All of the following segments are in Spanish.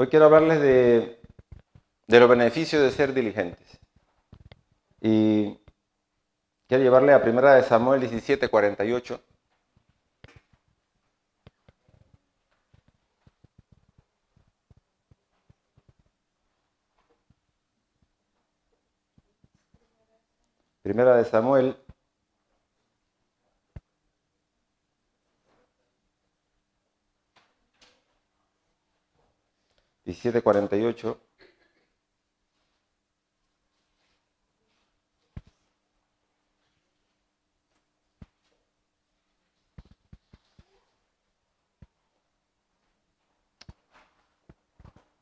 Hoy quiero hablarles de los beneficios de ser diligentes. Y quiero llevarle a 1 Samuel 17:48. Primera de Samuel 17:48.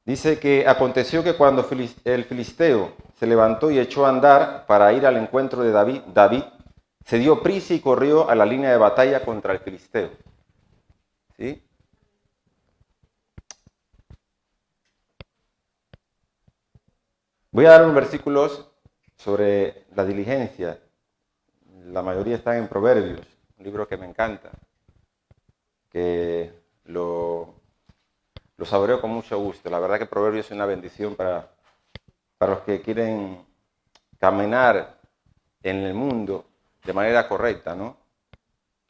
Dice que aconteció que cuando el filisteo se levantó y echó a andar para ir al encuentro de David se dio prisa y corrió a la línea de batalla contra el filisteo. ¿Sí? Voy a dar unos versículos sobre la diligencia. La mayoría están en Proverbios, un libro que me encanta, que lo saboreo con mucho gusto. La verdad que Proverbios es una bendición para los que quieren caminar en el mundo de manera correcta, ¿no?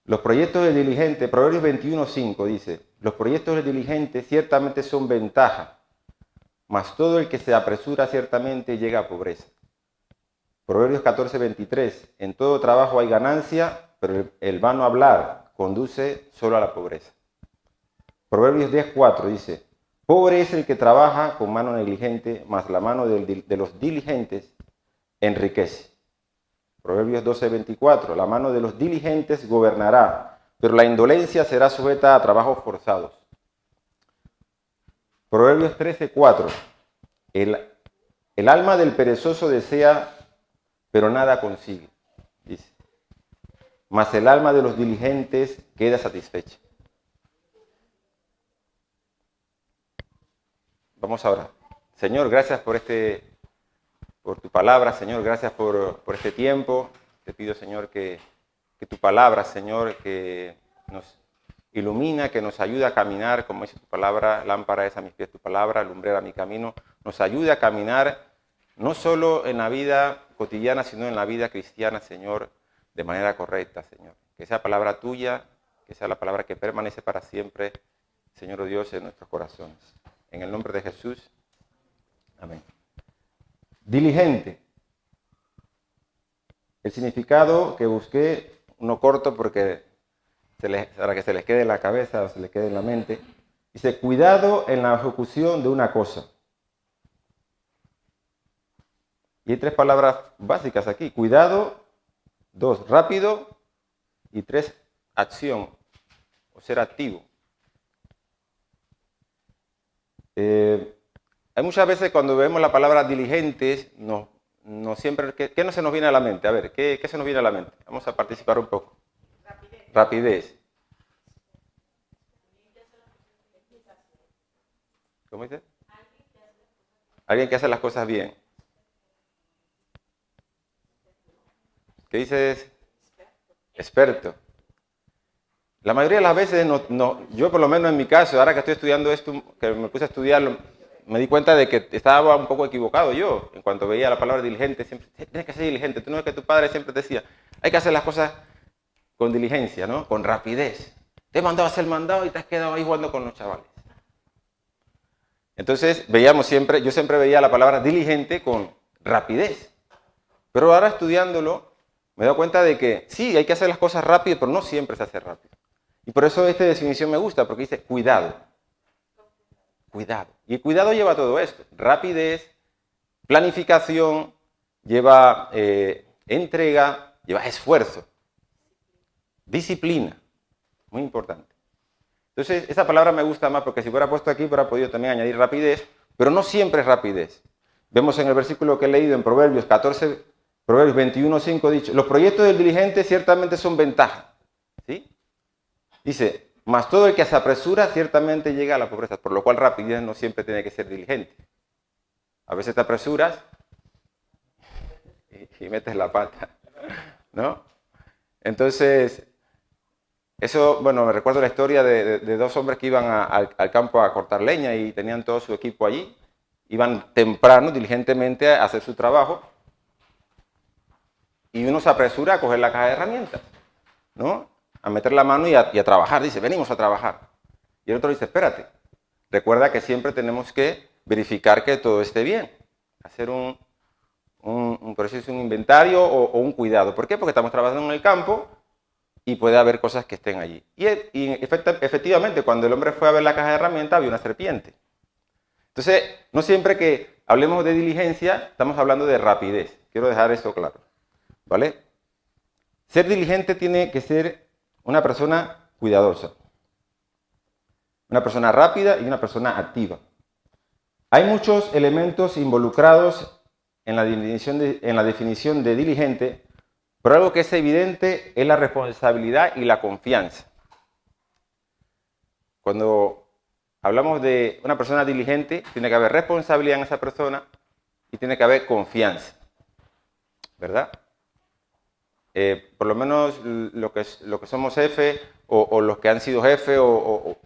Los proyectos del diligente, Proverbios 21:5 dice, los proyectos del diligente ciertamente son ventaja, mas todo el que se apresura ciertamente llega a pobreza. Proverbios 14:23, en todo trabajo hay ganancia, pero el vano hablar conduce solo a la pobreza. Proverbios 10:4 dice, pobre es el que trabaja con mano negligente, mas la mano de los diligentes enriquece. Proverbios 12:24, la mano de los diligentes gobernará, pero la indolencia será sujeta a trabajos forzados. Proverbios 13:4, el alma del perezoso desea, pero nada consigue, dice. Mas el alma de los diligentes queda satisfecha. Vamos ahora. Señor, gracias por tu palabra, Señor, gracias por este tiempo. Te pido, Señor, que tu palabra, Señor, que nos ilumina, que nos ayude a caminar, como dice tu palabra, lámpara es a mis pies tu palabra, lumbrera mi camino, nos ayude a caminar no solo en la vida cotidiana, sino en la vida cristiana, Señor, de manera correcta, Señor. Que sea palabra tuya, que sea la palabra que permanece para siempre, Señor Dios, en nuestros corazones. En el nombre de Jesús, amén. Diligente. El significado que busqué, uno corto porque para que se les quede en la cabeza o se les quede en la mente, dice, cuidado en la ejecución de una cosa. Y hay tres palabras básicas aquí. Cuidado, 2, rápido, y 3, acción, o ser activo. Hay muchas veces cuando vemos la palabra diligentes, no siempre, ¿qué no se nos viene a la mente? A ver, ¿qué se nos viene a la mente? Vamos a participar un poco. Rapidez. ¿Cómo dice? Alguien que hace las cosas bien. ¿Qué dices? Experto. La mayoría de las veces, yo por lo menos en mi caso, ahora que estoy estudiando esto, que me puse a estudiarlo, me di cuenta de que estaba un poco equivocado yo. En cuanto veía la palabra diligente, siempre, tienes que ser diligente. Tú no es que tu padre siempre te decía, hay que hacer las cosas con diligencia, ¿no? Con rapidez. Te he mandado a hacer el mandado y te has quedado ahí jugando con los chavales. Entonces, yo siempre veía la palabra diligente con rapidez. Pero ahora estudiándolo, me he dado cuenta de que sí, hay que hacer las cosas rápido, pero no siempre se hace rápido. Y por eso esta definición me gusta, porque dice cuidado. Cuidado. Y el cuidado lleva todo esto. Rapidez, planificación, lleva entrega, lleva esfuerzo. Disciplina. Muy importante. Entonces, esa palabra me gusta más porque si fuera puesto aquí, hubiera podido también añadir rapidez, pero no siempre es rapidez. Vemos en el versículo que he leído en Proverbios 21:5 dicho, los proyectos del diligente ciertamente son ventaja. ¿Sí? Dice, mas todo el que se apresura ciertamente llega a la pobreza, por lo cual rapidez no siempre tiene que ser diligente. A veces te apresuras y metes la pata, ¿no? Entonces, Eso, bueno, me recuerdo la historia de dos hombres que iban al campo a cortar leña y tenían todo su equipo allí. Iban temprano, diligentemente, a hacer su trabajo. Y uno se apresura a coger la caja de herramientas, ¿no? A meter la mano y a trabajar. Dice, venimos a trabajar. Y el otro dice, espérate. Recuerda que siempre tenemos que verificar que todo esté bien. Hacer un proceso, un inventario o un cuidado. ¿Por qué? Porque estamos trabajando en el campo y puede haber cosas que estén allí. Y efectivamente, cuando el hombre fue a ver la caja de herramientas, había una serpiente. Entonces, no siempre que hablemos de diligencia, estamos hablando de rapidez. Quiero dejar esto claro. ¿Vale? Ser diligente tiene que ser una persona cuidadosa, una persona rápida y una persona activa. Hay muchos elementos involucrados en la definición de diligente, pero algo que es evidente es la responsabilidad y la confianza. Cuando hablamos de una persona diligente, tiene que haber responsabilidad en esa persona y tiene que haber confianza, ¿verdad? Por lo menos lo que somos jefe o los que han sido jefe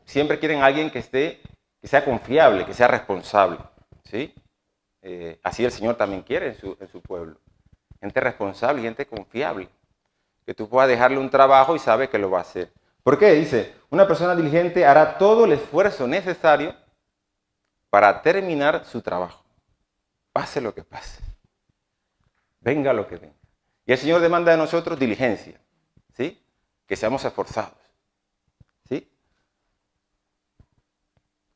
siempre quieren a alguien que sea confiable, que sea responsable, ¿sí? Así el Señor también quiere en su pueblo. Gente responsable y gente confiable. Que tú puedas dejarle un trabajo y sabe que lo va a hacer. ¿Por qué? Dice, una persona diligente hará todo el esfuerzo necesario para terminar su trabajo. Pase lo que pase. Venga lo que venga. Y el Señor demanda de nosotros diligencia, ¿sí? Que seamos esforzados, ¿sí?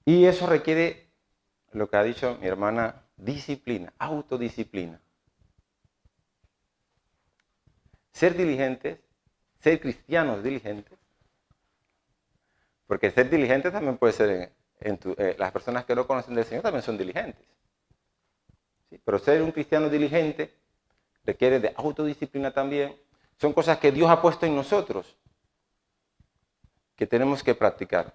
Y eso requiere, lo que ha dicho mi hermana, disciplina, autodisciplina. Ser diligentes, ser cristianos diligentes, porque ser diligente también puede ser las personas que no conocen del Señor también son diligentes, ¿sí? Pero ser un cristiano diligente requiere de autodisciplina también. Son cosas que Dios ha puesto en nosotros, que tenemos que practicar.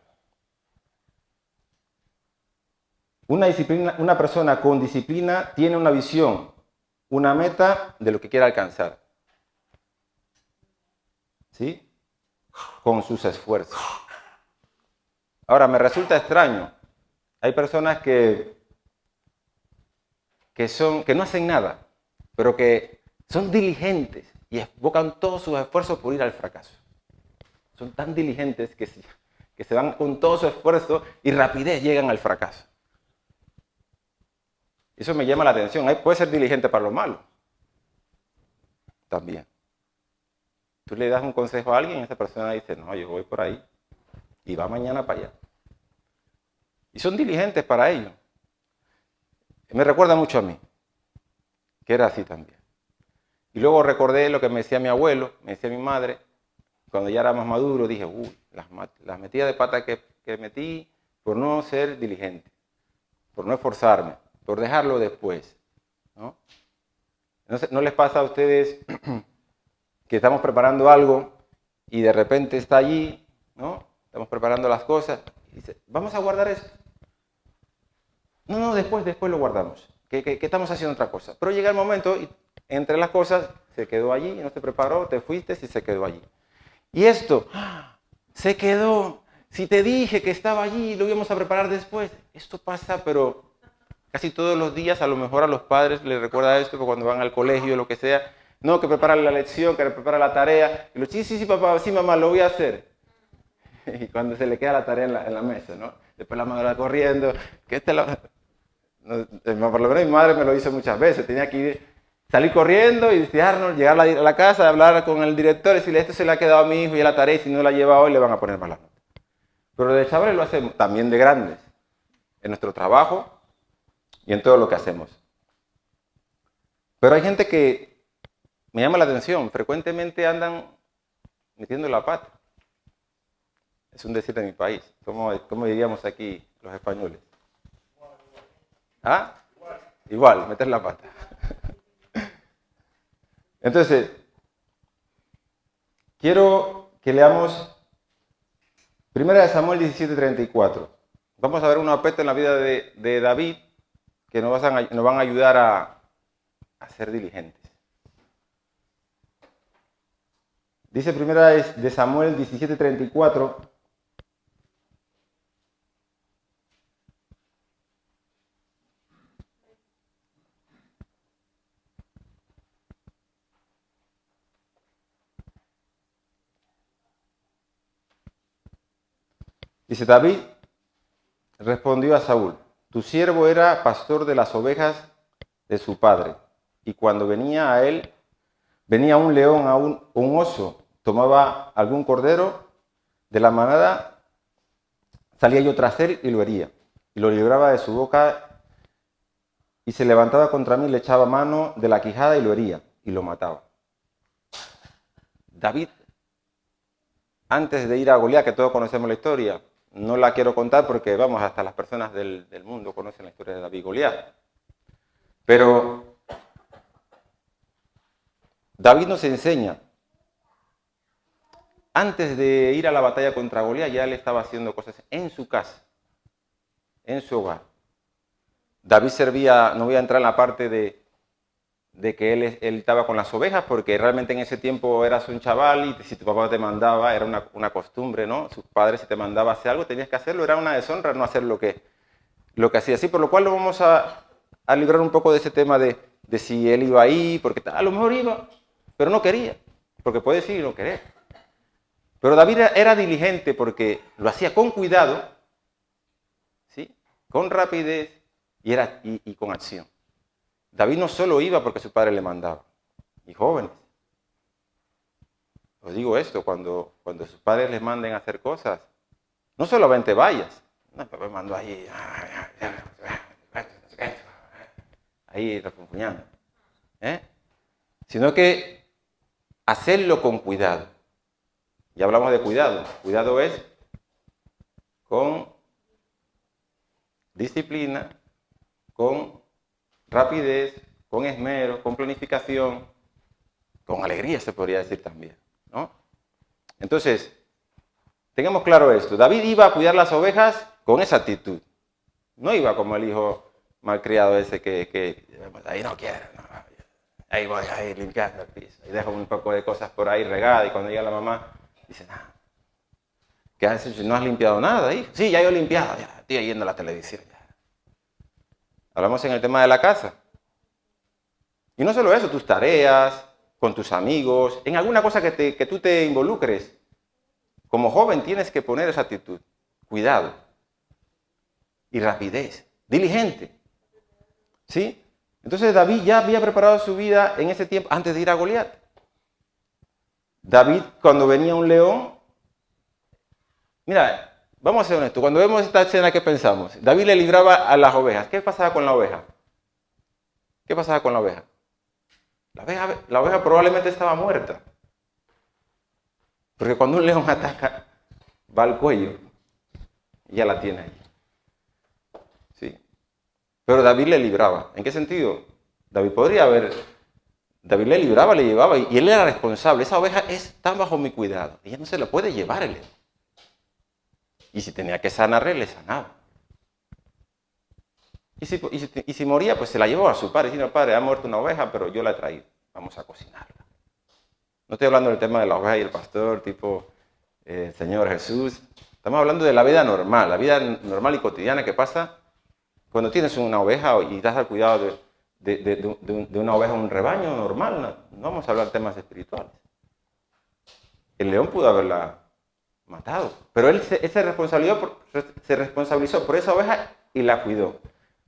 Una persona con disciplina tiene una visión, una meta de lo que quiere alcanzar, ¿sí? Con sus esfuerzos. Ahora, me resulta extraño. Hay personas que no hacen nada, pero que son diligentes y evocan todos sus esfuerzos por ir al fracaso. Son tan diligentes que se van con todo su esfuerzo y rapidez llegan al fracaso. Eso me llama la atención. Puede ser diligente para lo malo. También. Tú le das un consejo a alguien y esa persona dice, no, yo voy por ahí. Y va mañana para allá. Y son diligentes para ello. Me recuerda mucho a mí, que era así también. Y luego recordé lo que me decía mi abuelo, me decía mi madre. Cuando ya era más maduro, dije, uy, las metidas de pata que metí por no ser diligente, por no esforzarme, por dejarlo después, ¿no? ¿No les pasa a ustedes que estamos preparando algo y de repente está allí, ¿no? Estamos preparando las cosas y dice, vamos a guardar esto. No, después lo guardamos, que estamos haciendo otra cosa. Pero llega el momento y entre las cosas se quedó allí, no se preparó, te fuiste y se quedó allí. Y esto, se quedó. Si te dije que estaba allí y lo íbamos a preparar después. Esto pasa, pero casi todos los días, a lo mejor a los padres les recuerda esto, porque cuando van al colegio o lo que sea, no, que preparan la lección, que prepara la tarea. Y los sí, papá, sí, mamá, lo voy a hacer. Y cuando se le queda la tarea en la mesa, ¿no? Después la madre va corriendo, por lo menos mi madre me lo hizo muchas veces, tenía que salir corriendo y decir, Arnold, llegar a la casa, hablar con el director y decirle, esto se le ha quedado a mi hijo y a la tarea y si no la lleva hoy le van a poner malas notas. Pero de chavales lo hacemos, también de grandes, en nuestro trabajo y en todo lo que hacemos. Pero hay gente que me llama la atención, frecuentemente andan metiendo la pata. Es un decir de mi país, ¿cómo diríamos aquí los españoles? ¿Ah? Igual, meter la pata. Entonces, quiero que leamos 1 Samuel 17:34. Vamos a ver una aspecto en la vida de David que nos van a ayudar a ser diligentes. Dice primera de Samuel 17:34. Dice, David respondió a Saúl, tu siervo era pastor de las ovejas de su padre, y cuando venía a él, venía un león o un oso, tomaba algún cordero de la manada, salía yo tras él y lo hería, y lo libraba de su boca, y se levantaba contra mí, le echaba mano de la quijada y lo hería, y lo mataba. David, antes de ir a Goliat, que todos conocemos la historia, no la quiero contar porque, vamos, hasta las personas del mundo conocen la historia de David y Goliat. Pero David nos enseña, antes de ir a la batalla contra Goliat, ya él estaba haciendo cosas en su casa, en su hogar. David servía, no voy a entrar en la parte de que él estaba con las ovejas, porque realmente en ese tiempo eras un chaval y si tu papá te mandaba, era una costumbre, ¿no? Sus padres, si te mandaba a hacer algo, tenías que hacerlo, era una deshonra no hacer lo que hacía así, por lo cual lo vamos a librar un poco de ese tema de si él iba ahí, porque a lo mejor iba, pero no quería, porque puede decir y no querer. Pero David era diligente porque lo hacía con cuidado, ¿sí? Con rapidez y con acción. David no solo iba porque su padre le mandaba, y jóvenes. Os digo esto, cuando sus padres les manden a hacer cosas, no solamente vayas, no, papá me mandó ahí refunfuñando, sino que hacerlo con cuidado. Ya hablamos de cuidado. Cuidado es con disciplina, con rapidez, con esmero, con planificación, con alegría se podría decir también, ¿no? Entonces, tengamos claro esto. David iba a cuidar las ovejas con esa actitud. No iba como el hijo malcriado ese que ahí no quiero, no, ahí voy, ahí limpiando el piso. Y dejo un poco de cosas por ahí regadas y cuando llega la mamá, dice, nada. ¿Qué has hecho? ¿No has limpiado nada, hijo? Sí, ya yo he limpiado, ya estoy yendo a la televisión. Ya. Hablamos en el tema de la casa. Y no solo eso, tus tareas, con tus amigos, en alguna cosa que tú te involucres. Como joven tienes que poner esa actitud, cuidado y rapidez, diligente. ¿Sí? Entonces David ya había preparado su vida en ese tiempo, antes de ir a Goliat. David, cuando venía un león, mira, vamos a ser honestos, cuando vemos esta escena, ¿qué pensamos? David le libraba a las ovejas. ¿Qué pasaba con la oveja? ¿Qué pasaba con la oveja? La oveja probablemente estaba muerta. Porque cuando un león ataca, va al cuello y ya la tiene ahí. ¿Sí? Pero David le libraba. ¿En qué sentido? David le libraba, le llevaba y él era responsable. Esa oveja está bajo mi cuidado. Ella no se la puede llevar el león. Y si tenía que sanarle, le sanaba. Y si moría, pues se la llevó a su padre. Diciendo, padre, ha muerto una oveja, pero yo la he traído. Vamos a cocinarla. No estoy hablando del tema de la oveja y el pastor, tipo Señor Jesús. Estamos hablando de la vida normal y cotidiana que pasa cuando tienes una oveja y das al cuidado de una oveja en un rebaño normal. No vamos a hablar de temas espirituales. El león pudo haberla matado, pero él se responsabilizó por esa oveja y la cuidó.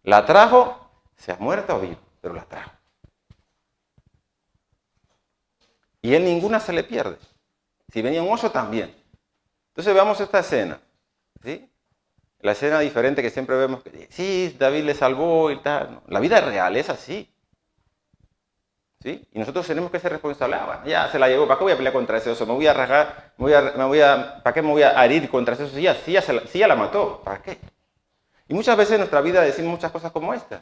La trajo, sea muerta o viva, pero la trajo. Y él ninguna se le pierde. Si venía un oso, también. Entonces veamos esta escena. ¿Sí? La escena diferente que siempre vemos. Que sí, David le salvó y tal. No, la vida real es así. ¿Sí? Y nosotros tenemos que ser responsables. Bueno, ya se la llevó. ¿Para qué voy a pelear contra ese oso? Me voy a rasgar. ¿Para qué me voy a herir contra ese oso? Sí, ya la mató. ¿Para qué? Y muchas veces en nuestra vida decimos muchas cosas como esta.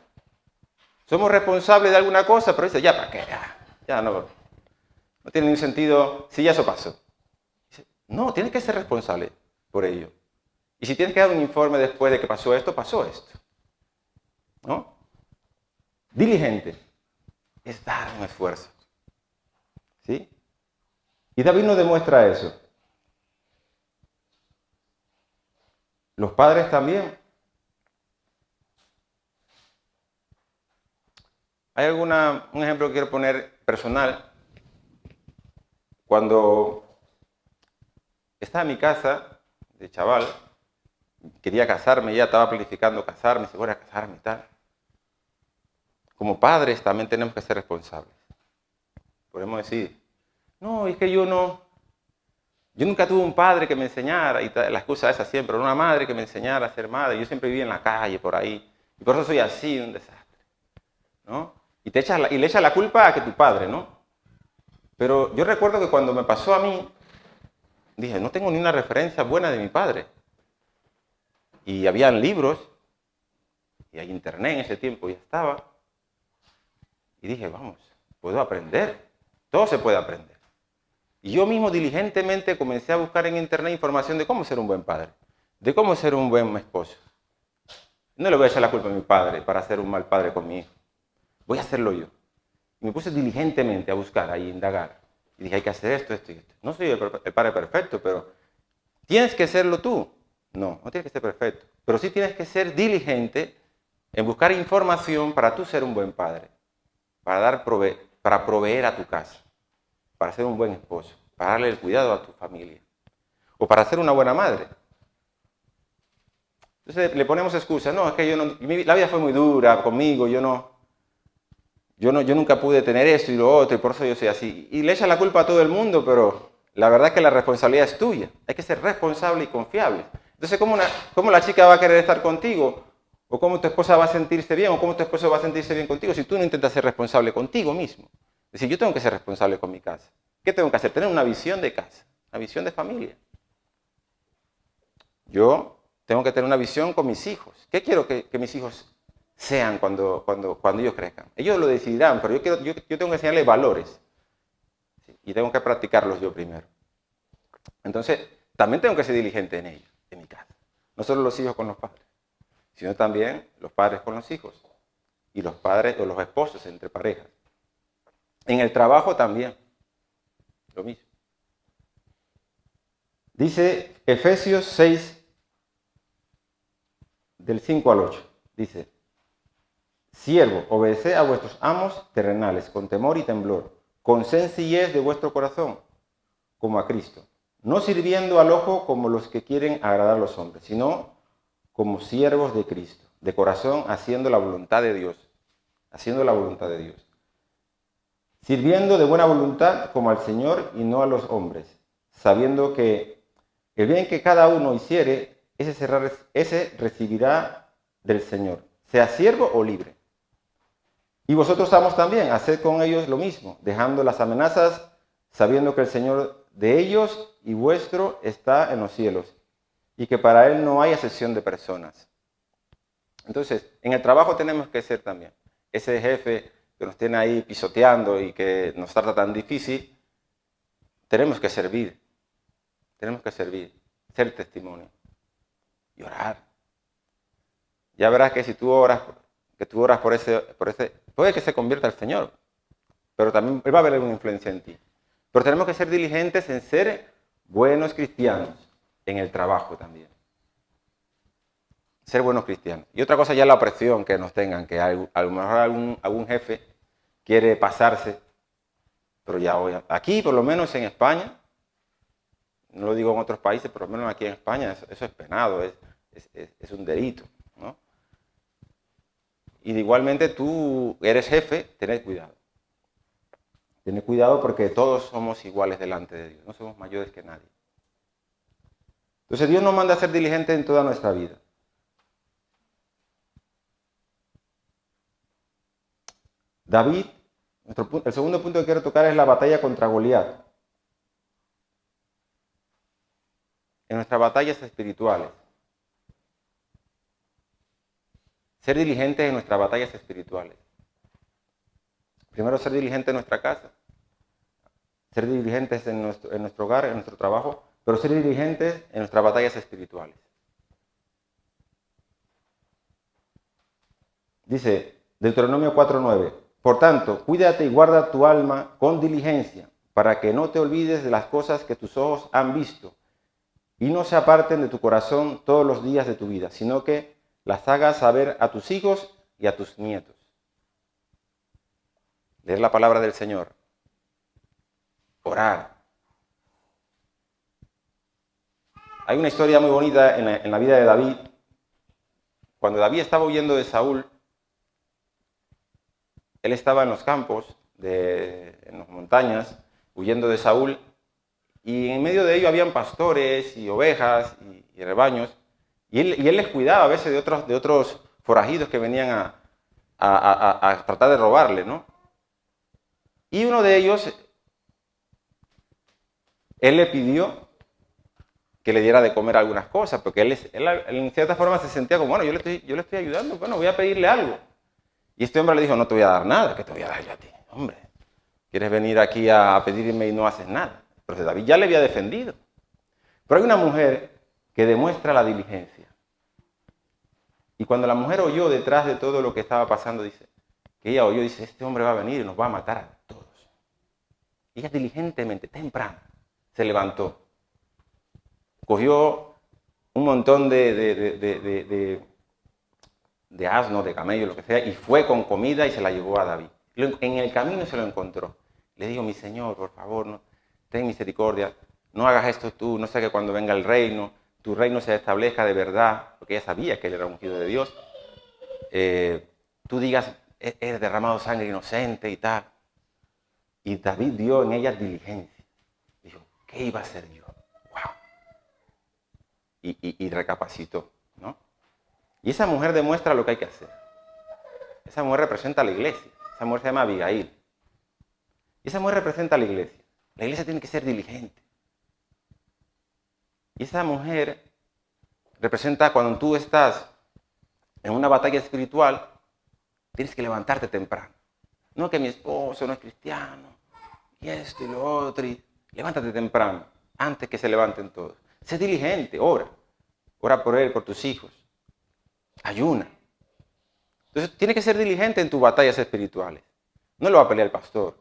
Somos responsables de alguna cosa, pero dice, ya, ¿para qué? Ya no tiene ningún sentido. Sí, ya eso pasó. No, tienes que ser responsable por ello. Y si tienes que dar un informe después de que pasó esto, ¿no? Diligente es dar un esfuerzo. ¿Sí? Y David nos demuestra eso. Los padres también. Hay un ejemplo que quiero poner personal. Cuando estaba en mi casa, de chaval, quería casarme, ya estaba planificando casarme, si fuera a casarme y tal. Como padres también tenemos que ser responsables. Podemos decir, no, es que yo nunca tuve un padre que me enseñara, y la excusa esa siempre, una madre que me enseñara a ser madre, yo siempre viví en la calle, por ahí, y por eso soy así, un desastre, ¿no? Y le echas la culpa a que tu padre, ¿no? Pero yo recuerdo que cuando me pasó a mí, dije, no tengo ni una referencia buena de mi padre. Y habían libros, y hay internet en ese tiempo, ya estaba. Y dije, vamos, puedo aprender, todo se puede aprender. Y yo mismo diligentemente comencé a buscar en internet información de cómo ser un buen padre, de cómo ser un buen esposo. No le voy a echar la culpa a mi padre para ser un mal padre con mi hijo. Voy a hacerlo yo. Y me puse diligentemente a buscar, a indagar. Y dije, hay que hacer esto, esto y esto. No soy el padre perfecto, pero ¿tienes que serlo tú? No, no tienes que ser perfecto. Pero sí tienes que ser diligente en buscar información para tú ser un buen padre, para proveer a tu casa, para ser un buen esposo, para darle el cuidado a tu familia, o para ser una buena madre. Entonces le ponemos excusas, no, es que la vida fue muy dura conmigo, yo nunca pude tener esto y lo otro, y por eso yo soy así. Y le echan la culpa a todo el mundo, pero la verdad es que la responsabilidad es tuya. Hay que ser responsable y confiable. Entonces, ¿cómo la chica va a querer estar contigo? ¿O cómo tu esposa va a sentirse bien? ¿O cómo tu esposo va a sentirse bien contigo si tú no intentas ser responsable contigo mismo? Es decir, yo tengo que ser responsable con mi casa. ¿Qué tengo que hacer? Tener una visión de casa, una visión de familia. Yo tengo que tener una visión con mis hijos. ¿Qué quiero que mis hijos sean cuando ellos crezcan? Ellos lo decidirán, pero yo tengo que enseñarles valores. ¿Sí? Y tengo que practicarlos yo primero. Entonces, también tengo que ser diligente en ellos, en mi casa. No solo los hijos con los padres, sino también los padres con los hijos. Y los padres o los esposos entre parejas. En el trabajo también, lo mismo. Dice Efesios 6, del 5 al 8. Dice, siervo, obedeced a vuestros amos terrenales con temor y temblor, con sencillez de vuestro corazón, como a Cristo, no sirviendo al ojo como los que quieren agradar a los hombres, sino como siervos de Cristo, de corazón, haciendo la voluntad de Dios, sirviendo de buena voluntad como al Señor y no a los hombres, sabiendo que el bien que cada uno hiciere, ese recibirá del Señor, sea siervo o libre. Y vosotros, amos, también, haced con ellos lo mismo, dejando las amenazas, sabiendo que el Señor de ellos y vuestro está en los cielos, y que para Él no hay acepción de personas. Entonces, en el trabajo tenemos que ser también ese jefe que nos tiene ahí pisoteando y que nos trata tan difícil. Tenemos que servir, ser testimonio y orar. Ya verás que si tú oras por ese, puede que se convierta el Señor, pero también Él va a haber una influencia en ti. Pero tenemos que ser diligentes en ser buenos cristianos, en el trabajo también. Ser buenos cristianos. Y otra cosa ya es la opresión que nos tengan, que a lo mejor algún jefe quiere pasarse, pero ya hoy, aquí por lo menos en España, no lo digo en otros países, por lo menos aquí en España eso es penado, es un delito, ¿no? Y igualmente tú eres jefe, tened cuidado. Tened cuidado porque todos somos iguales delante de Dios, no somos mayores que nadie. Entonces Dios nos manda a ser diligentes en toda nuestra vida. David, el segundo punto que quiero tocar es la batalla contra Goliat. En nuestras batallas espirituales. Ser diligentes en nuestras batallas espirituales. Primero, ser diligentes en nuestra casa. Ser diligentes en nuestro hogar, en nuestro trabajo, pero ser diligentes en nuestras batallas espirituales. Dice Deuteronomio 4:9, por tanto, cuídate y guarda tu alma con diligencia, para que no te olvides de las cosas que tus ojos han visto y no se aparten de tu corazón todos los días de tu vida, sino que las hagas saber a tus hijos y a tus nietos. Leer la palabra del Señor. Orar. Hay una historia muy bonita en la vida de David. Cuando David estaba huyendo de Saúl, él estaba en los campos, en las montañas, huyendo de Saúl, y en medio de ello habían pastores y ovejas y rebaños, y él les cuidaba a veces de otros forajidos que venían a tratar de robarle, ¿no? Y uno de ellos, él le pidió que le diera de comer algunas cosas, porque él en cierta forma se sentía como, bueno, yo le estoy ayudando, bueno, voy a pedirle algo. Y este hombre le dijo, no te voy a dar nada, ¿qué te voy a dar yo a ti? Hombre, quieres venir aquí a pedirme y no haces nada. Pero David ya le había defendido. Pero hay una mujer que demuestra la diligencia. Y cuando la mujer oyó detrás de todo lo que estaba pasando, dice, que ella oyó, dice, este hombre va a venir y nos va a matar a todos. Y ella diligentemente, temprano, se levantó. Cogió un montón de asnos, de camellos, lo que sea, y fue con comida y se la llevó a David. En el camino se lo encontró. Le dijo, mi señor, por favor, no, ten misericordia, no hagas esto tú, no sé que cuando venga el reino, tu reino se establezca de verdad, porque ella sabía que él era ungido de Dios, tú digas, he derramado sangre inocente y tal. Y David dio en ella diligencia. Dijo, ¿qué iba a hacer yo? ¡Wow! Y recapacitó, ¿no? Y esa mujer demuestra lo que hay que hacer. Esa mujer representa a la iglesia. Esa mujer se llama Abigail. Y esa mujer representa a la iglesia. La iglesia tiene que ser diligente. Y esa mujer representa cuando tú estás en una batalla espiritual, tienes que levantarte temprano. No que mi esposo no es cristiano, y esto y lo otro. Levántate temprano, antes que se levanten todos. Sé diligente, ora. Ora por él, por tus hijos. Ayuna. Entonces, tienes que ser diligente en tus batallas espirituales. No lo va a pelear el pastor.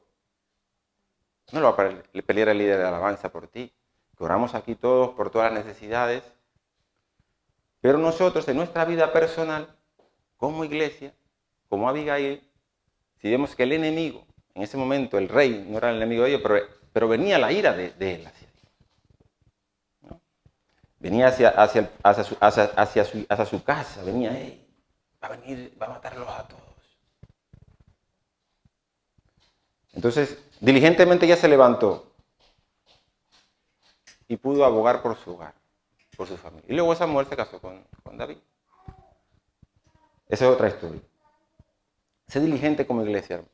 No lo va a pelear el líder de alabanza por ti. Que oramos aquí todos por todas las necesidades. Pero nosotros, en nuestra vida personal, como iglesia, como Abigail, si vemos que el enemigo, en ese momento el rey no era el enemigo de ellos, pero venía la ira de él hacia ellos. ¿No? Venía hacia su casa, venía él. Va a venir, va a matarlos a todos. Entonces, diligentemente ella se levantó y pudo abogar por su hogar, por su familia. Y luego esa mujer se casó con David. Esa es otra historia. Sé diligente como iglesia, hermano.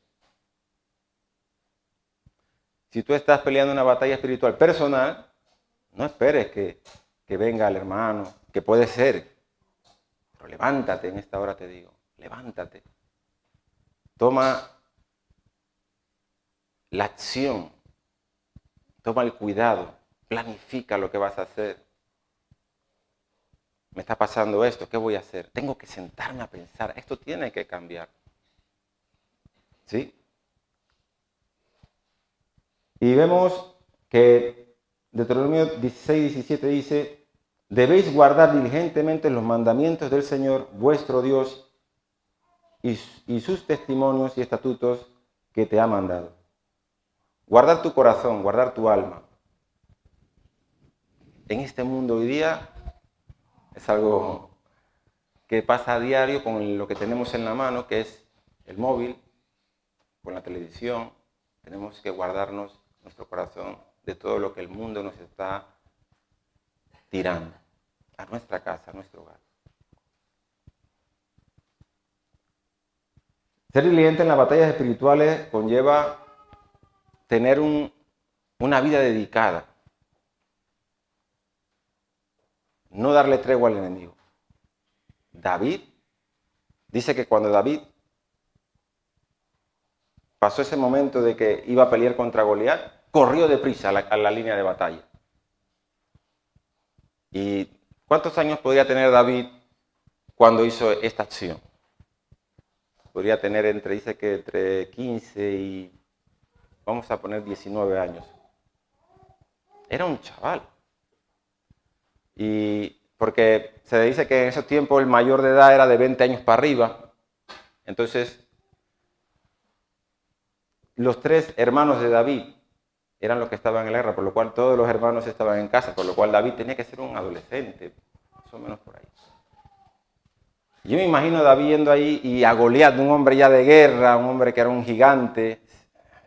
Si tú estás peleando una batalla espiritual personal, no esperes que venga el hermano, que puede ser. Pero levántate en esta hora, te digo. Levántate. Toma la acción. Toma el cuidado. Planifica lo que vas a hacer. Me está pasando esto, ¿qué voy a hacer? Tengo que sentarme a pensar. Esto tiene que cambiar. ¿Sí? Y vemos que Deuteronomio 16, 17 dice, debéis guardar diligentemente los mandamientos del Señor, vuestro Dios, y sus testimonios y estatutos que te ha mandado. Guardar tu corazón, guardar tu alma. En este mundo hoy día es algo que pasa a diario con lo que tenemos en la mano, que es el móvil, con la televisión. Tenemos que guardarnos nuestro corazón de todo lo que el mundo nos está tirando a nuestra casa, a nuestro hogar. Ser diligente en las batallas espirituales conlleva tener una vida dedicada. No darle tregua al enemigo. David dice que cuando David pasó ese momento de que iba a pelear contra Goliat, corrió deprisa a la línea de batalla. ¿Y cuántos años podría tener David cuando hizo esta acción? Podría tener dice que entre 15 y vamos a poner 19 años. Era un chaval. Y porque se dice que en ese tiempo el mayor de edad era de 20 años para arriba. Entonces, los 3 hermanos de David eran los que estaban en la guerra, por lo cual todos los hermanos estaban en casa, por lo cual David tenía que ser un adolescente, más o menos por ahí. Yo me imagino a David yendo ahí y a Goliat, un hombre ya de guerra, un hombre que era un gigante.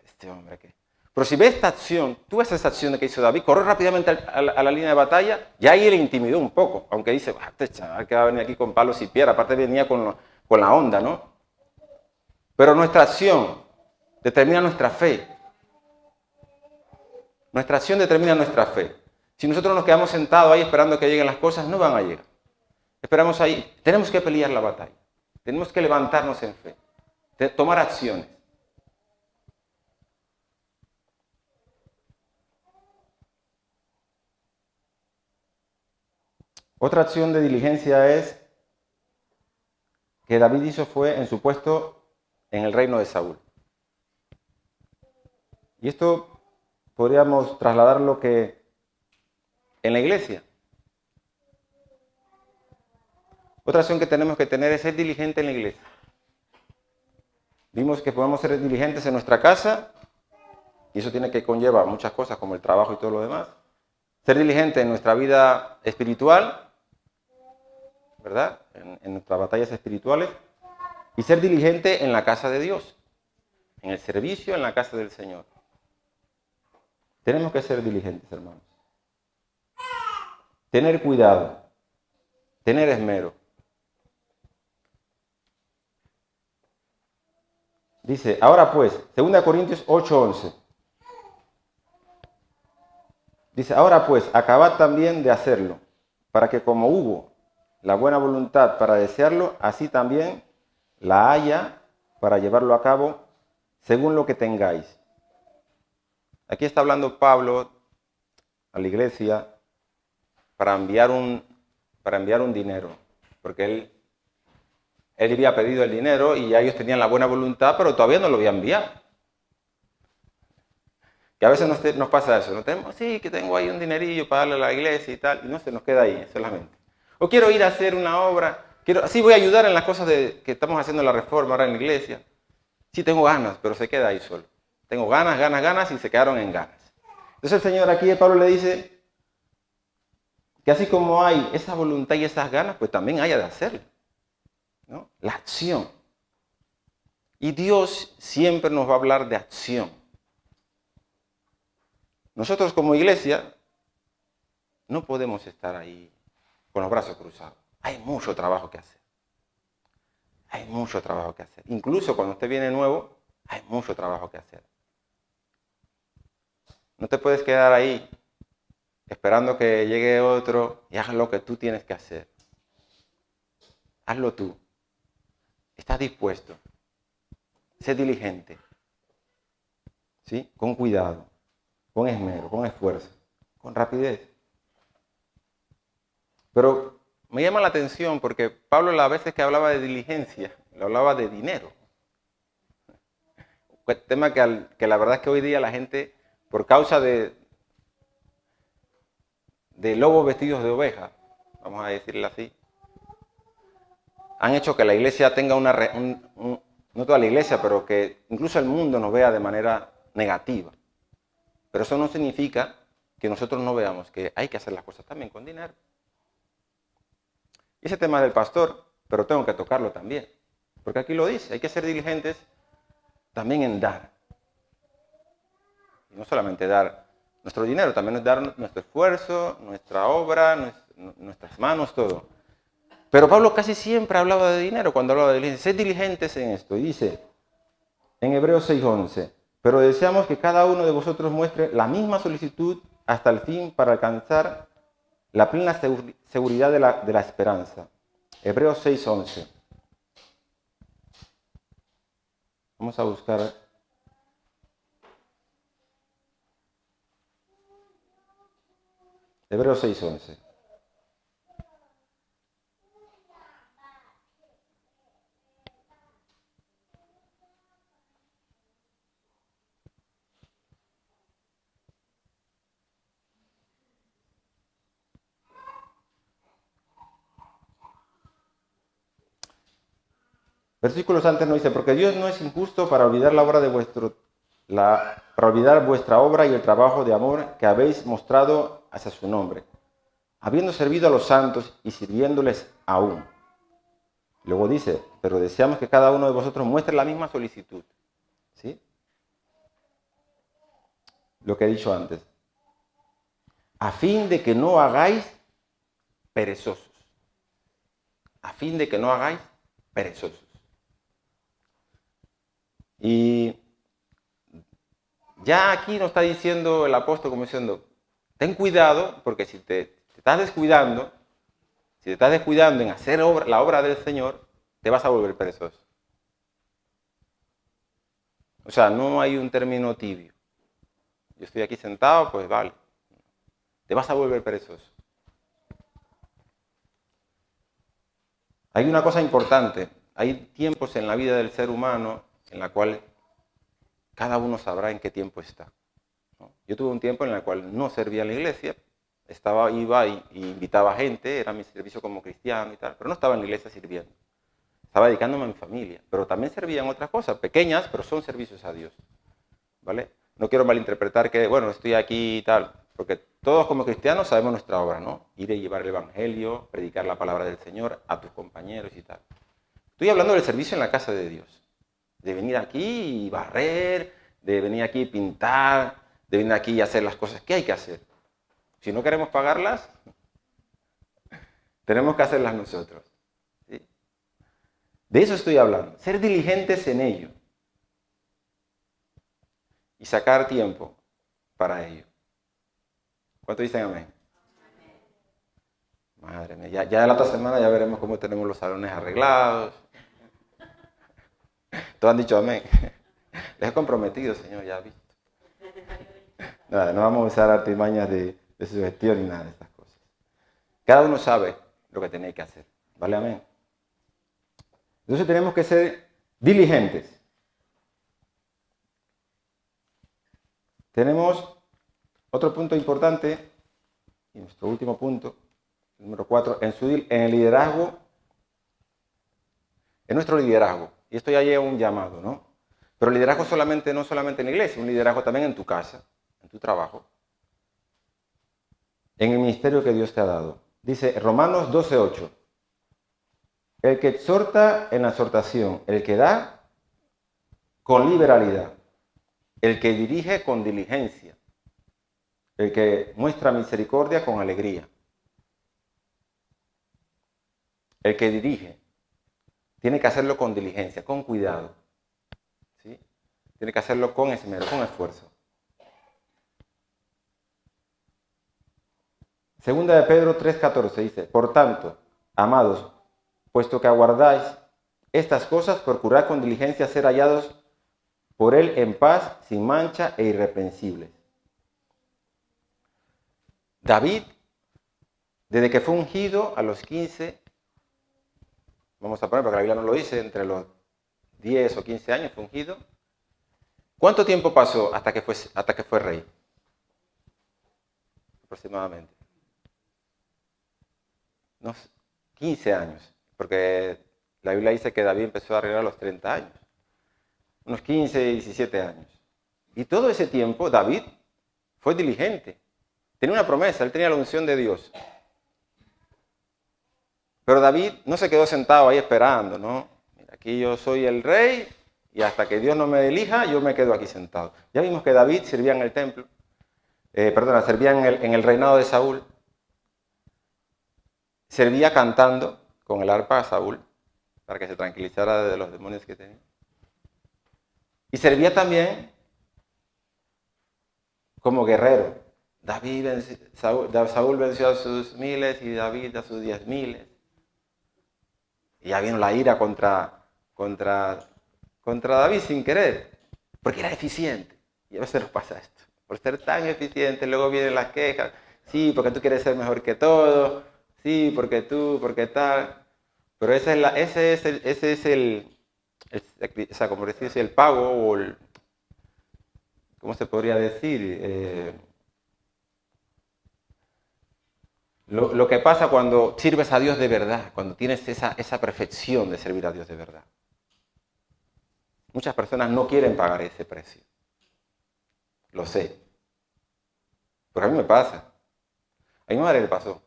Este hombre que... Pero si ves esta acción, tú ves esa acción que hizo David, corrió rápidamente a la línea de batalla, y ahí le intimidó un poco, aunque dice, este chaval que va a venir aquí con palos y piedras, aparte venía con la onda, ¿no? Pero nuestra acción determina nuestra fe. Nuestra acción determina nuestra fe. Si nosotros nos quedamos sentados ahí esperando que lleguen las cosas, no van a llegar. Esperamos ahí, tenemos que pelear la batalla. Tenemos que levantarnos en fe, tomar acciones. Otra acción de diligencia es que David hizo fue en su puesto en el reino de Saúl. Y esto podríamos trasladarlo que en la iglesia. Otra acción que tenemos que tener es ser diligente en la iglesia. Vimos que podemos ser diligentes en nuestra casa, y eso tiene que conllevar muchas cosas como el trabajo y todo lo demás. Ser diligente en nuestra vida espiritual, ¿verdad? En nuestras batallas espirituales. Y ser diligente en la casa de Dios, en el servicio en la casa del Señor. Tenemos que ser diligentes, hermanos. Tener cuidado, tener esmero. Dice, ahora pues, 2 Corintios 8:11. Dice, ahora pues, acabad también de hacerlo, para que como hubo la buena voluntad para desearlo, así también la haya para llevarlo a cabo según lo que tengáis. Aquí está hablando Pablo a la iglesia para enviar un dinero, porque él había pedido el dinero y ya ellos tenían la buena voluntad, pero todavía no lo había enviado. Que a veces nos pasa eso, ¿no? Sí, que tengo ahí un dinerillo para darle a la iglesia y tal, y no se nos queda ahí solamente. O quiero ir a hacer una obra, sí voy a ayudar en las cosas que estamos haciendo la reforma ahora en la iglesia. Sí tengo ganas, pero se queda ahí solo. Tengo ganas y se quedaron en ganas. Entonces el Señor aquí, Pablo le dice que así como hay esa voluntad y esas ganas, pues también haya de hacerlo, ¿no? La acción. Y Dios siempre nos va a hablar de acción. Nosotros como iglesia no podemos estar ahí con los brazos cruzados. Hay mucho trabajo que hacer. Hay mucho trabajo que hacer. Incluso cuando usted viene nuevo, hay mucho trabajo que hacer. No te puedes quedar ahí esperando que llegue otro y haga lo que tú tienes que hacer. Hazlo tú. Estás dispuesto. Sé diligente. ¿Sí? Con cuidado, con esmero, con esfuerzo, con rapidez. Pero me llama la atención porque Pablo las veces que hablaba de diligencia, le hablaba de dinero. Un tema que la verdad es que hoy día la gente, por causa de lobos vestidos de oveja, vamos a decirlo así, han hecho que la iglesia tenga no toda la iglesia, pero que incluso el mundo nos vea de manera negativa. Pero eso no significa que nosotros no veamos que hay que hacer las cosas también con dinero. Y ese tema del pastor, pero tengo que tocarlo también. Porque aquí lo dice, hay que ser diligentes también en dar. Y no solamente dar nuestro dinero, también es dar nuestro esfuerzo, nuestra obra, nuestras manos, todo. Pero Pablo casi siempre hablaba de dinero cuando hablaba de diligencia. Sed diligentes en esto. Y dice en Hebreos 6:11, pero deseamos que cada uno de vosotros muestre la misma solicitud hasta el fin para alcanzar la plena seguridad de la esperanza. Hebreos 6:11. Vamos a buscar. Hebreos 6:11. Versículos antes nos dice, porque Dios no es injusto para olvidar la obra de para olvidar vuestra obra y el trabajo de amor que habéis mostrado hacia su nombre, habiendo servido a los santos y sirviéndoles aún. Luego dice, pero deseamos que cada uno de vosotros muestre la misma solicitud. ¿Sí? Lo que he dicho antes. A fin de que no hagáis perezosos. A fin de que no hagáis perezosos. Y ya aquí nos está diciendo el apóstol como diciendo, ten cuidado, porque si te estás descuidando, en hacer la obra del Señor, te vas a volver perezoso. O sea, no hay un término tibio. Yo estoy aquí sentado, pues vale. Te vas a volver perezoso. Hay una cosa importante. Hay tiempos en la vida del ser humano en la cual cada uno sabrá en qué tiempo está, ¿no? Yo tuve un tiempo en el cual no servía en la iglesia, iba y invitaba gente, era mi servicio como cristiano y tal, pero no estaba en la iglesia sirviendo. Estaba dedicándome a mi familia, pero también servía en otras cosas, pequeñas, pero son servicios a Dios, ¿vale? No quiero malinterpretar que, bueno, estoy aquí y tal, porque todos como cristianos sabemos nuestra obra, ¿no? Ir y llevar el evangelio, predicar la palabra del Señor a tus compañeros y tal. Estoy hablando del servicio en la casa de Dios, de venir aquí y barrer, de venir aquí y pintar, de venir aquí y hacer las cosas que hay que hacer. Si no queremos pagarlas, tenemos que hacerlas nosotros. ¿Sí? De eso estoy hablando, ser diligentes en ello y sacar tiempo para ello. ¿Cuánto dicen amén? Madre mía, ya la otra semana ya veremos cómo tenemos los salones arreglados. Todos han dicho amén. Les he comprometido, Señor, ya ha visto. Nada, no vamos a usar artimañas de sugestión ni nada de estas cosas. Cada uno sabe lo que tiene que hacer. ¿Vale? Amén. Entonces tenemos que ser diligentes. Tenemos otro punto importante, y nuestro último punto, número 4, en el liderazgo, en nuestro liderazgo. Y esto ya lleva un llamado, ¿no? Pero liderazgo no solamente en la iglesia, un liderazgo también en tu casa, en tu trabajo, en el ministerio que Dios te ha dado. Dice Romanos 12:8, el que exhorta en la exhortación, el que da con liberalidad, el que dirige con diligencia, el que muestra misericordia con alegría. El que dirige tiene que hacerlo con diligencia, con cuidado. ¿Sí? Tiene que hacerlo con esmero, con esfuerzo. Segunda de Pedro 3:14 dice, por tanto, amados, puesto que aguardáis estas cosas, procurad con diligencia ser hallados por Él en paz, sin mancha e irreprensibles. David, desde que fue ungido a los 15, vamos a poner, porque la Biblia no lo dice, entre los 10 o 15 años fue ungido. ¿Cuánto tiempo pasó hasta que fue rey? Aproximadamente. Unos 15 años, porque la Biblia dice que David empezó a reinar a los 30 años. Unos 15, 17 años. Y todo ese tiempo David fue diligente. Tenía una promesa, él tenía la unción de Dios. Pero David no se quedó sentado ahí esperando, ¿no? Mira, aquí yo soy el rey y hasta que Dios no me elija, yo me quedo aquí sentado. Ya vimos que David servía en el templo, servía en el reinado de Saúl. Servía cantando con el arpa a Saúl para que se tranquilizara de los demonios que tenía. Y servía también como guerrero. Saúl venció a sus miles y David a sus 10,000. Y ya vino la ira contra David sin querer, porque era eficiente. Y a veces nos pasa esto. Por ser tan eficiente, luego vienen las quejas. Sí, porque tú quieres ser mejor que todo. Sí, porque tal. Pero ese es el o sea, como decirse, el pago o el, ¿cómo se podría decir? Lo que pasa cuando sirves a Dios de verdad, cuando tienes esa perfección de servir a Dios de verdad. Muchas personas no quieren pagar ese precio. Lo sé. Pero a mí me pasa. A mi madre le pasó.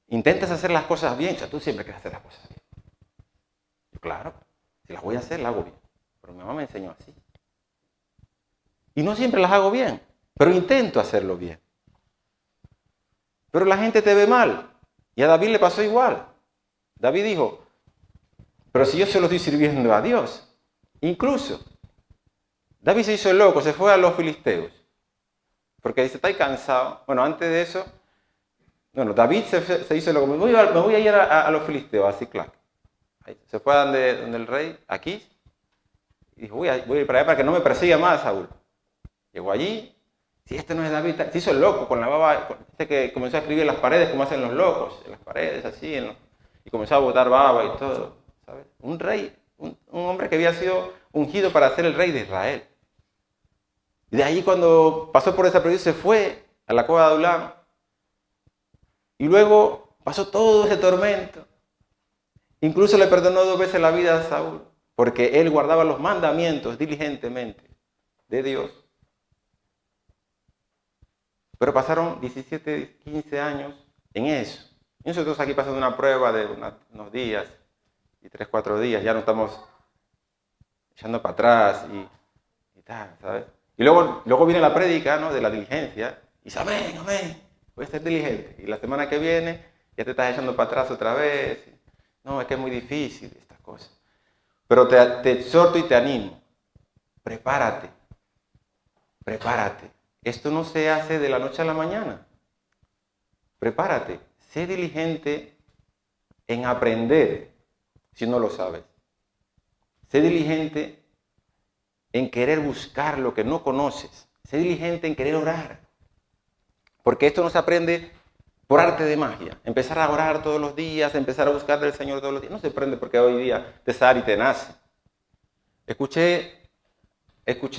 Intentas hacer las cosas bien, o sea, tú siempre quieres hacer las cosas bien. Yo, claro, si las voy a hacer, las hago bien. Pero mi mamá me enseñó así. Y no siempre las hago bien, pero intento hacerlo bien. Pero la gente te ve mal. Y a David le pasó igual. David dijo, pero si yo se lo estoy sirviendo a Dios. Incluso, David se hizo el loco, se fue a los filisteos. Porque dice, estoy cansado. Bueno, antes de eso, bueno, David se hizo el loco. Me voy a ir a los filisteos, a Ziklag. Se fue a donde el rey, aquí. Y dijo, voy a ir para allá para que no me persiga más Saúl. Llegó allí. Si este no es David, se hizo el loco con la baba. Dice que comenzó a escribir en las paredes como hacen los locos. En las paredes, así. Y comenzó a botar baba y todo. ¿Sabes? Un rey, un hombre que había sido ungido para ser el rey de Israel. Y de ahí cuando pasó por esa provincia se fue a la cueva de Adulam. Y luego pasó todo ese tormento. Incluso le perdonó 2 veces la vida a Saúl. Porque él guardaba los mandamientos diligentemente de Dios. Pero pasaron 17, 15 años en eso. Y nosotros aquí pasando una prueba de unos días y 3, 4 días. Ya no estamos echando para atrás y tal, ¿sabes? Y luego viene la prédica, ¿no?, de la diligencia. Y dice, amén, amén, voy a ser diligente. Y la semana que viene ya te estás echando para atrás otra vez. No, es que es muy difícil estas cosas. Pero te exhorto y te animo. Prepárate. Prepárate. Esto no se hace de la noche a la mañana. Prepárate. Sé diligente en aprender si no lo sabes. Sé diligente en querer buscar lo que no conoces. Sé diligente en querer orar. Porque esto no se aprende por arte de magia. Empezar a orar todos los días, empezar a buscar del Señor todos los días. No se aprende porque hoy día te sale y te nace. Escuché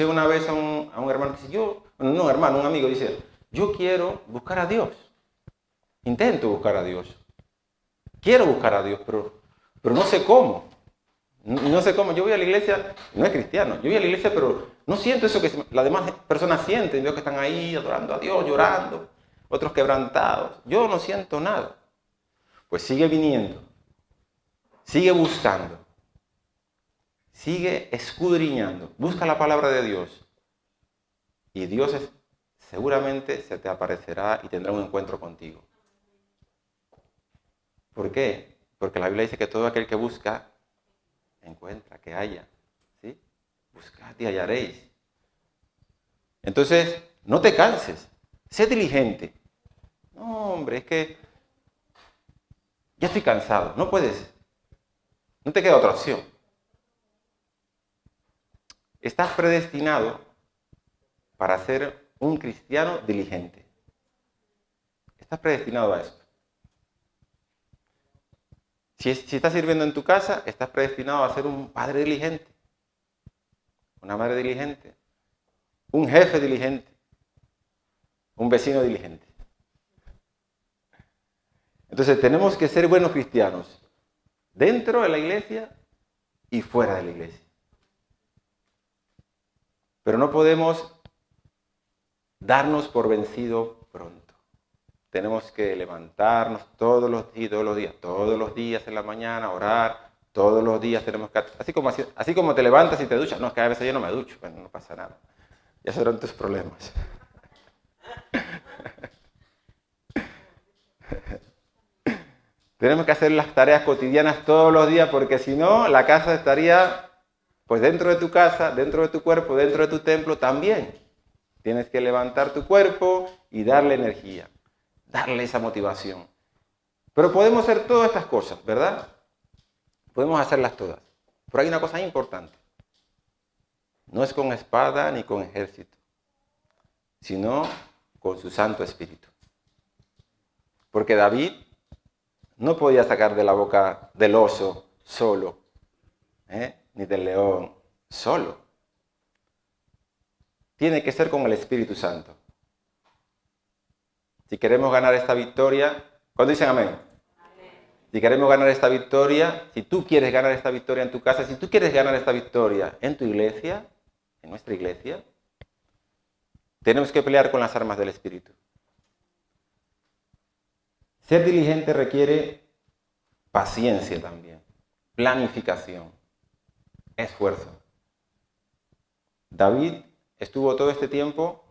una vez a un hermano que dice, un amigo dice, yo quiero buscar a Dios. Intento buscar a Dios. Quiero buscar a Dios, pero no sé cómo. No sé cómo. Yo voy a la iglesia, no es cristiano, yo voy a la iglesia, pero no siento eso que las demás personas sienten. Veo que están ahí adorando a Dios, llorando, otros quebrantados. Yo no siento nada. Pues sigue viniendo, sigue buscando, sigue escudriñando, busca la palabra de Dios. Y Dios seguramente se te aparecerá y tendrá un encuentro contigo. ¿Por qué? Porque la Biblia dice que todo aquel que busca, encuentra, que haya. ¿Sí? Buscad y hallaréis. Entonces, no te canses. Sé diligente. No, hombre, es que ya estoy cansado. No puedes. No te queda otra opción. Estás predestinado para ser un cristiano diligente. Estás predestinado a esto. Si estás sirviendo en tu casa, estás predestinado a ser un padre diligente, una madre diligente, un jefe diligente, un vecino diligente. Entonces tenemos que ser buenos cristianos, dentro de la iglesia y fuera de la iglesia. Pero no podemos darnos por vencido pronto. Tenemos que levantarnos todos los días en la mañana, orar, todos los días tenemos que... Así como te levantas y te duchas, no, es que a veces yo no me ducho, bueno, no pasa nada. Ya serán tus problemas. Tenemos que hacer las tareas cotidianas todos los días porque si no, la casa estaría, pues dentro de tu casa, dentro de tu cuerpo, dentro de tu templo también. Tienes que levantar tu cuerpo y darle energía, darle esa motivación. Pero podemos hacer todas estas cosas, ¿verdad? Podemos hacerlas todas. Pero hay una cosa importante. No es con espada ni con ejército, sino con su Santo Espíritu. Porque David no podía sacar de la boca del oso solo, ni del león solo. Tiene que ser con el Espíritu Santo. Si queremos ganar esta victoria, ¿cuándo dicen amén? Amén. si queremos ganar esta victoria, si tú quieres ganar esta victoria en tu casa, si tú quieres ganar esta victoria en tu iglesia, en nuestra iglesia, tenemos que pelear con las armas del Espíritu. Ser diligente requiere paciencia también, planificación, esfuerzo. David estuvo todo este tiempo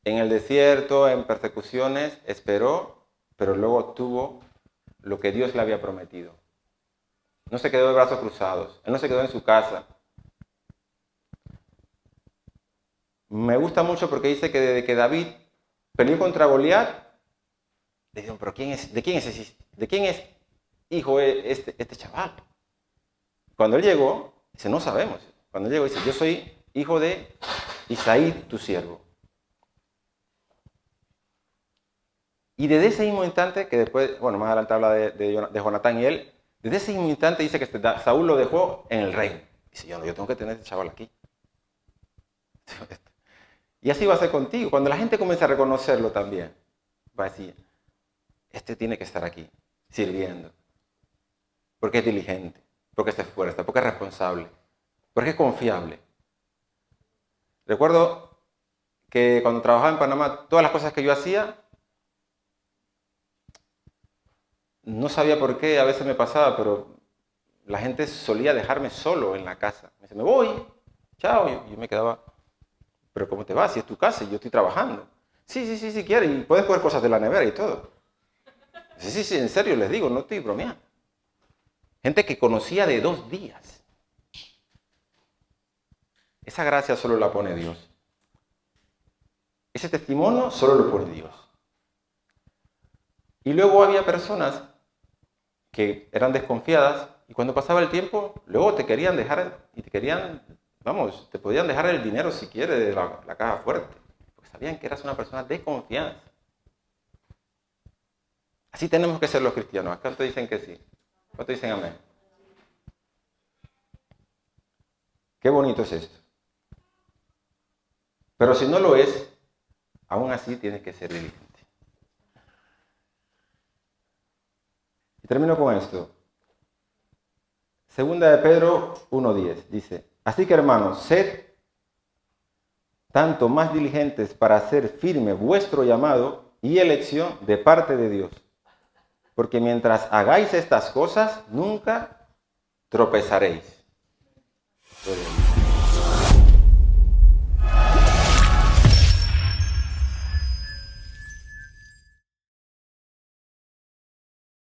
en el desierto, en persecuciones, esperó, pero luego obtuvo lo que Dios le había prometido. No se quedó de brazos cruzados, él no se quedó en su casa. Me gusta mucho porque dice que desde que David peleó contra Goliat, le dijeron, pero ¿de quién es hijo este chaval? Cuando él llegó, dice, no sabemos. Cuando él llegó, dice, yo soy hijo de Isaí, tu siervo. Y desde ese mismo instante, que después, bueno, más adelante habla de Jonatán y él, desde ese mismo instante dice que Saúl lo dejó en el reino. Dice, yo tengo que tener a este chaval aquí. Y así va a ser contigo. Cuando la gente comience a reconocerlo también, va a decir, este tiene que estar aquí, sirviendo. Porque es diligente, porque se esfuerza, porque es responsable, porque es confiable. Recuerdo que cuando trabajaba en Panamá, todas las cosas que yo hacía, no sabía por qué, a veces me pasaba, pero la gente solía dejarme solo en la casa. Me dice, me voy, chao. Y yo me quedaba, pero ¿cómo te vas? Si es tu casa y yo estoy trabajando. Sí, quieres, y puedes coger cosas de la nevera y todo. Sí, en serio les digo, no estoy bromeando. Gente que conocía de 2 días. Esa gracia solo la pone Dios. Ese testimonio solo lo pone Dios. Y luego había personas que eran desconfiadas y cuando pasaba el tiempo, luego te querían dejar y te podían dejar el dinero si quieres de la caja fuerte. Porque sabían que eras una persona de confianza. Así tenemos que ser los cristianos. ¿Cuántos dicen que sí? ¿Cuántos dicen amén? Qué bonito es esto. Pero si no lo es, aún así tienes que ser diligente. Y termino con esto. Segunda de Pedro 1:10 dice, así que hermanos, sed tanto más diligentes para hacer firme vuestro llamado y elección de parte de Dios. Porque mientras hagáis estas cosas, nunca tropezaréis.